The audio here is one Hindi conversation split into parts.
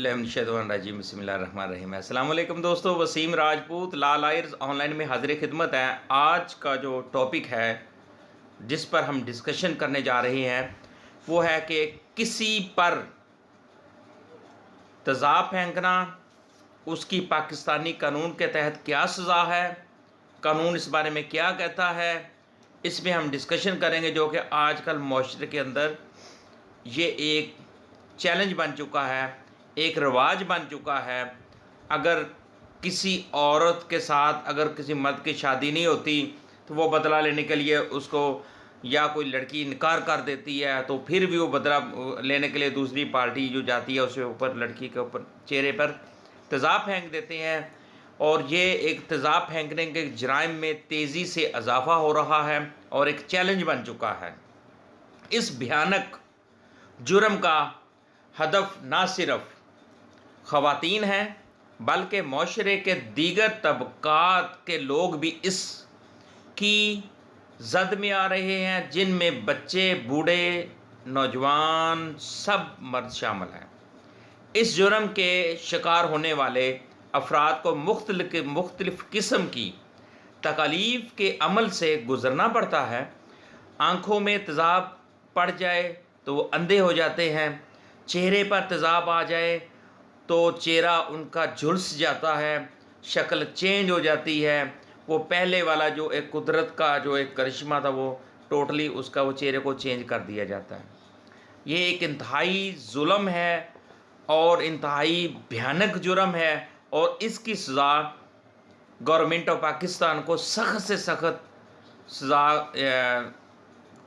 बिस्मिल्लाहिर्रहमानिर्रहीम। अस्सलाम वालेकुम दोस्तों, वसीम राजपूत लाल आयर्स ऑनलाइन में हाजिर खिदमत है। आज का जो टॉपिक है जिस पर हम डिस्कशन करने जा रहे हैं वो है कि किसी पर तेज़ाब फेंकना, उसकी पाकिस्तानी कानून के तहत क्या सज़ा है, कानून इस बारे में क्या कहता है, इसमें हम डिस्कशन करेंगे। जो कि आजकल माशरे के अंदर ये एक चैलेंज बन चुका है, एक रिवाज बन चुका है। अगर किसी औरत के साथ अगर किसी मर्द की शादी नहीं होती तो वो बदला लेने के लिए उसको, या कोई लड़की इनकार कर देती है तो फिर भी वो बदला लेने के लिए दूसरी पार्टी जो जाती है उसके ऊपर, लड़की के ऊपर चेहरे पर तेज़ाब फेंक देते हैं। और ये एक तेज़ाब फेंकने के जराइम में तेज़ी से इजाफा हो रहा है और एक चैलेंज बन चुका है। इस भयानक जुर्म का हदफ ना सिर्फ ख़वातीन हैं बल्कि माशरे के दीगर तबकात के लोग भी इसकी जद में आ रहे हैं, जिनमें बच्चे, बूढ़े, नौजवान, सब मर्द शामिल हैं। इस जुर्म के शिकार होने वाले अफराद को मुख्तलिफ़ किस्म की तकालीफ के अमल से गुज़रना पड़ता है। आँखों में तेज़ाब पड़ जाए तो वो अंधे हो जाते हैं, चेहरे पर तेज़ाब आ जाए तो चेहरा उनका झुलस जाता है, शक्ल चेंज हो जाती है। वो पहले वाला जो एक कुदरत का जो एक करिश्मा था वो टोटली उसका वो चेहरे को चेंज कर दिया जाता है। ये एक इंतहाई जुल्म है और इंतहाई भयानक जुर्म है और इसकी सज़ा गवर्नमेंट ऑफ पाकिस्तान को सख्त से सख्त सज़ा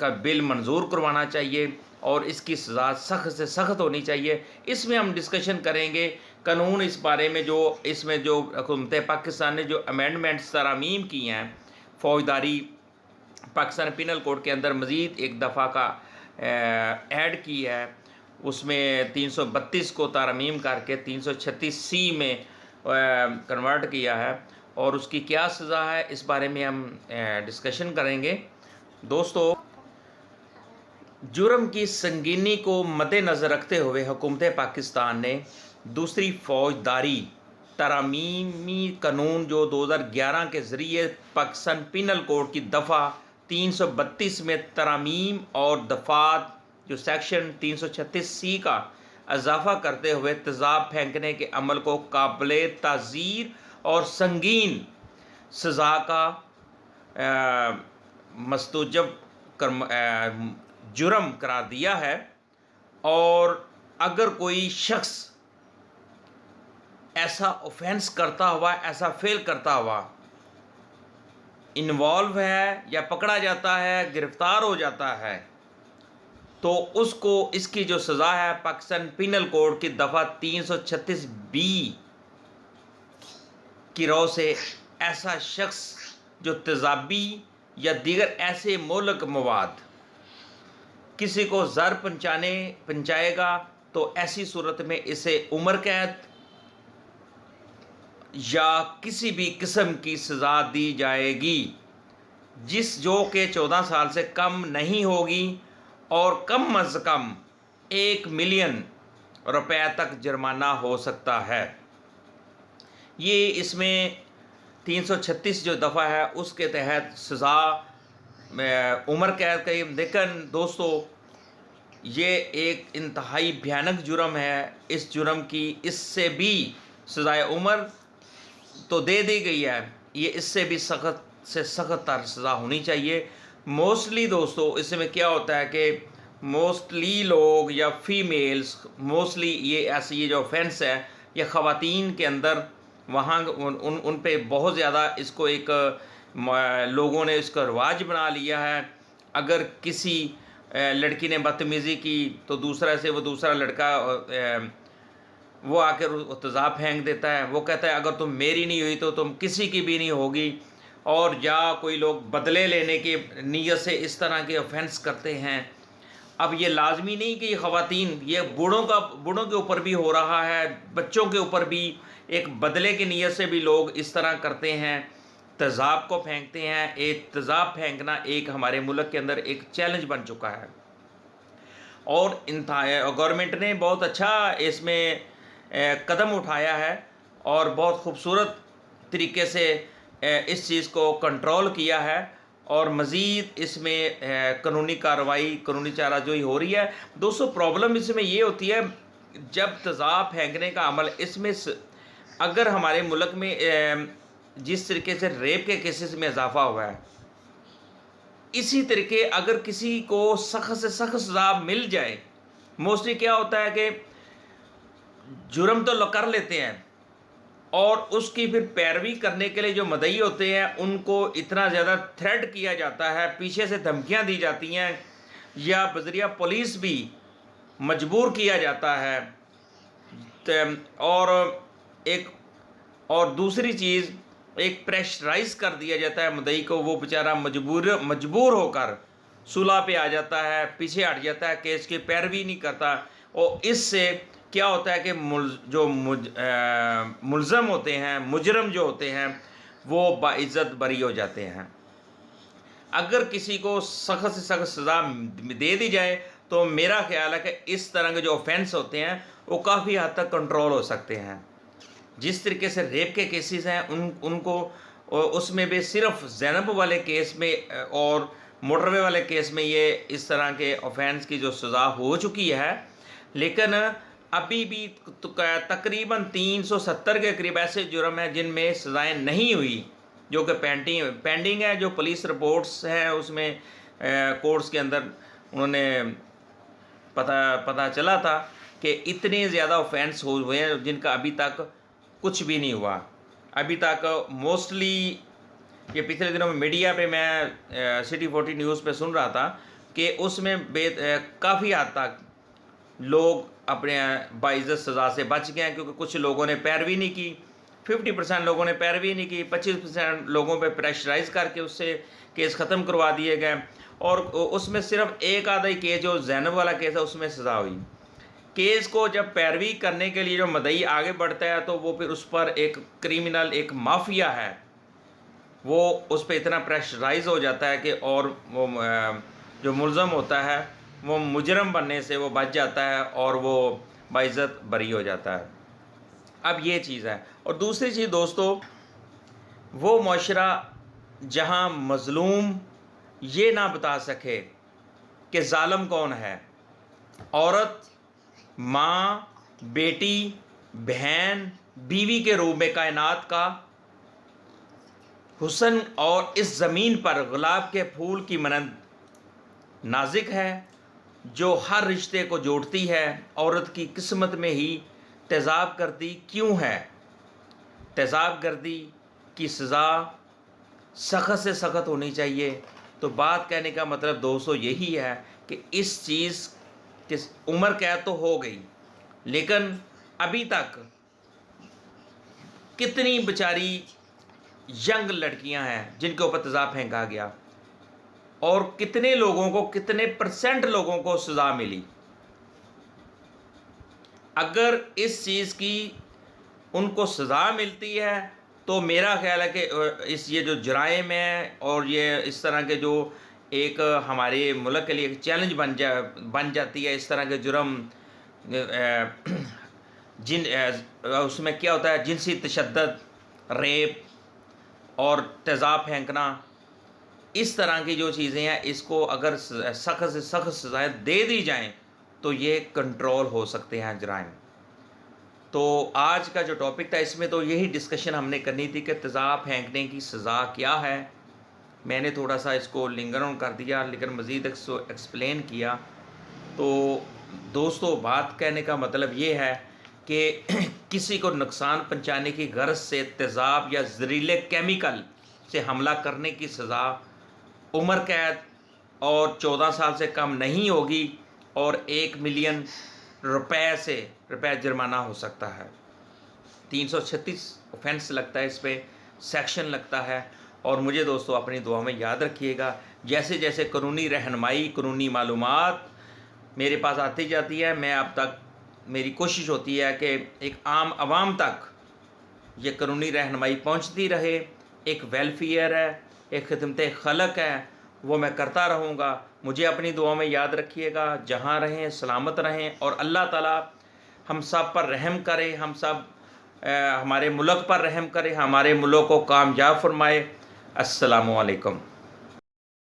का बिल मंजूर करवाना चाहिए और इसकी सज़ा सख्त से सख्त होनी चाहिए। इसमें हम डिस्कशन करेंगे कानून इस बारे में, जो इसमें जो हुकूमत पाकिस्तान ने जो अमेंडमेंट्स तरमीम की हैं फ़ौजदारी पाकिस्तान पिनल कोड के अंदर मज़ीद एक दफ़ा का ऐड की है। उसमें 332 को तरमीम करके 336C में कन्वर्ट किया है और उसकी क्या सज़ा है इस बारे में हम डिस्कशन करेंगे। दोस्तों, जुर्म की संगीनी को मद्देनज़र रखते हुए हुकूमत पाकिस्तान ने दूसरी फ़ौजदारी तरमीमी कानून जो 2011 के ज़रिए पाकिस्तान पिनल कोड की दफ़ा 332 में तरमीम और दफ़ात जो सेक्शन 336C का इजाफ़ा करते हुए तेज़ाब फेंकने के अमल को काबिल ताज़ीर और संगीन सज़ा का मस्तूजब जुर्म करार दिया है। और अगर कोई शख्स ऐसा ऑफेंस करता हुआ, ऐसा फेल करता हुआ इन्वॉल्व है या पकड़ा जाता है, गिरफ्तार हो जाता है, तो उसको इसकी जो सज़ा है पाकिस्तान पिनल कोड की दफ़ा 336B की रौ से ऐसा शख्स जो तेज़ाबी या दीगर ऐसे मोहल्लक मवाद किसी को ज़र पहुँचाएगा तो ऐसी सूरत में इसे उम्र कैद या किसी भी किस्म की सज़ा दी जाएगी, जो कि 14 साल से कम नहीं होगी और कम अज़ कम 1 मिलियन रुपए तक जुर्माना हो सकता है। ये इसमें 336 जो दफ़ा है उसके तहत सज़ा उम्र कैद का। लेकिन दोस्तों, ये एक इंतहाई भयानक जुर्म है। इस जुर्म की इससे भी सज़ाए उम्र तो दे दी गई है, ये इससे भी सख्त से सख्त तर सज़ा होनी चाहिए। मोस्टली दोस्तों इसमें क्या होता है कि मोस्टली लोग या फीमेल्स, मोस्टली ये ऐसी ये जो ऑफेंस है ये ख़वातीन के अंदर वहाँ उन पे बहुत ज़्यादा इसको एक लोगों ने इसका रिवाज बना लिया है। अगर किसी लड़की ने बदतमीज़ी की तो दूसरा लड़का वो आकर तेज़ाब फेंक देता है। वो कहता है अगर तुम मेरी नहीं हुई तो तुम किसी की भी नहीं होगी। और या कोई लोग बदले लेने की नीयत से इस तरह के ऑफेंस करते हैं। अब ये लाजमी नहीं कि ये ख़वातीन, ये बूढ़ों के ऊपर भी हो रहा है, बच्चों के ऊपर भी एक बदले की नीयत से भी लोग इस तरह करते हैं, तेज़ाब को फेंकते हैं। एक तेज़ाब फेंकना एक हमारे मुल्क के अंदर एक चैलेंज बन चुका है और गवर्नमेंट ने बहुत अच्छा इसमें कदम उठाया है और बहुत खूबसूरत तरीके से इस चीज़ को कंट्रोल किया है और मज़ीद इसमें कानूनी कार्रवाई, कानूनी चाराजोई हो रही है। दोस्तों, प्रॉब्लम इसमें ये होती है, जब तेज़ाब फेंकने का अमल इसमें अगर हमारे मुल्क में जिस तरीके से रेप के केसेस में इजाफा हुआ है, इसी तरीके अगर किसी को सख्त से सख्त सज़ा मिल जाए, मोस्टली क्या होता है कि जुर्म तो लोग कर लेते हैं और उसकी फिर पैरवी करने के लिए जो मदई होते हैं उनको इतना ज़्यादा थ्रेट किया जाता है, पीछे से धमकियां दी जाती हैं या बजरिया पुलिस भी मजबूर किया जाता है। और दूसरी चीज़, एक प्रेशराइज कर दिया जाता है मदई को, वो बेचारा मजबूर होकर सुलह पे आ जाता है, पीछे हट जाता है, केस की पैरवी नहीं करता। और इससे क्या होता है कि मुलज़म होते हैं, मुजरम जो होते हैं, वो बाइज़्ज़त बरी हो जाते हैं। अगर किसी को सख्त से सख्त सज़ा दे दी जाए तो मेरा ख्याल है कि इस तरह के जो ऑफेंस होते हैं वो काफ़ी हद तक कंट्रोल हो सकते हैं। जिस तरीके से रेप के केसेस हैं उनको उसमें भी सिर्फ ज़ैनब वाले केस में और मोटरवे वाले केस में ये इस तरह के ऑफेंस की जो सज़ा हो चुकी है, लेकिन अभी भी तकरीबन 370 के करीब ऐसे जुर्म हैं जिनमें सज़ाएं नहीं हुई, जो कि पेंडिंग है। जो पुलिस रिपोर्ट्स हैं उसमें कोर्ट्स के अंदर उन्होंने पता चला था कि इतने ज़्यादा ऑफेंस हुए हैं जिनका अभी तक कुछ भी नहीं हुआ। अभी तक मोस्टली ये पिछले दिनों में मीडिया पे मैं सिटी 40 न्यूज़ पे सुन रहा था कि उसमें काफ़ी हद तक लोग अपने बाइज़्ज़त सज़ा से बच गए हैं, क्योंकि कुछ लोगों ने पैरवी नहीं की, 50% लोगों ने पैरवी नहीं की, 25% लोगों पे प्रेशराइज करके उससे केस ख़त्म करवा दिए गए और उसमें सिर्फ एक आधा ही केस जो ज़ैनब वाला केस है उसमें सज़ा हुई। केस को जब पैरवी करने के लिए जो मदई आगे बढ़ता है तो वो फिर उस पर एक क्रिमिनल, एक माफिया है, वो उस पर इतना प्रेशराइज हो जाता है कि और वो जो मुलज़म होता है वो मुजरम बनने से वो बच जाता है और वो बाइज़्ज़त बरी हो जाता है। अब ये चीज़ है। और दूसरी चीज़ दोस्तों, वो मुआशरा जहाँ मज़लूम ये ना बता सके कि ज़ालिम कौन है, औरत, माँ, बेटी, बहन, बीवी के रूप में कायनात का हुस्न और इस ज़मीन पर गुलाब के फूल की मानंद नाजिक है, जो हर रिश्ते को जोड़ती है, औरत की किस्मत में ही तेज़ाब गर्दी क्यों है? तेज़ाब गर्दी की सज़ा सख्त से सख्त होनी चाहिए। तो बात कहने का मतलब दोस्तों यही है कि इस चीज़ की उम्र कैद तो हो गई, लेकिन अभी तक कितनी बेचारी यंग लड़कियां हैं जिनके ऊपर तेज़ाब फेंका गया और कितने लोगों को, कितने % लोगों को सज़ा मिली। अगर इस चीज़ की उनको सज़ा मिलती है तो मेरा ख्याल है कि ये जो जराइम है और ये इस तरह के जो एक हमारे मुल्क के लिए एक चैलेंज बन जाती है, इस तरह के जुर्म उसमें क्या होता है, जिनसी तशद्दुद, रेप और तेज़ाब फेंकना, इस तरह की जो चीज़ें हैं, इसको अगर सख्त से सख्त सज़ाएँ दे दी जाएं तो ये कंट्रोल हो सकते हैं जराइम। तो आज का जो टॉपिक था इसमें तो यही डिस्कशन हमने करनी थी कि तेज़ाब फेंकने की सज़ा क्या है। मैंने थोड़ा सा इसको लिंगर ऑन कर दिया, लेकिन मज़ीद एक्सप्लेन किया। तो दोस्तों, बात कहने का मतलब ये है कि किसी को नुकसान पहुंचाने की गर्ज से तेज़ाब या जहरीले केमिकल से हमला करने की सज़ा उम्र कैद और 14 साल से कम नहीं होगी और 1 मिलियन रुपए जुर्माना हो सकता है। 336 ऑफेंस लगता है, इस पर सेक्शन लगता है। और मुझे दोस्तों अपनी दुआ में याद रखिएगा, जैसे जैसे कानूनी रहनुमाई, कानूनी मालूमात मेरे पास आती जाती है, मैं अब तक मेरी कोशिश होती है कि एक आम आवाम तक ये कानूनी रहनुमाई पहुंचती रहे। एक वेलफेयर है, एक खिदमत खलक है, वो मैं करता रहूँगा। मुझे अपनी दुआ में याद रखिएगा। जहाँ रहें सलामत रहें और अल्लाह ताला हम सब पर रहम करे, हम सब हमारे मुल्क पर रहम करे, हमारे मुल्क को कामयाब फरमाए। अस्सलामु अलैकुम।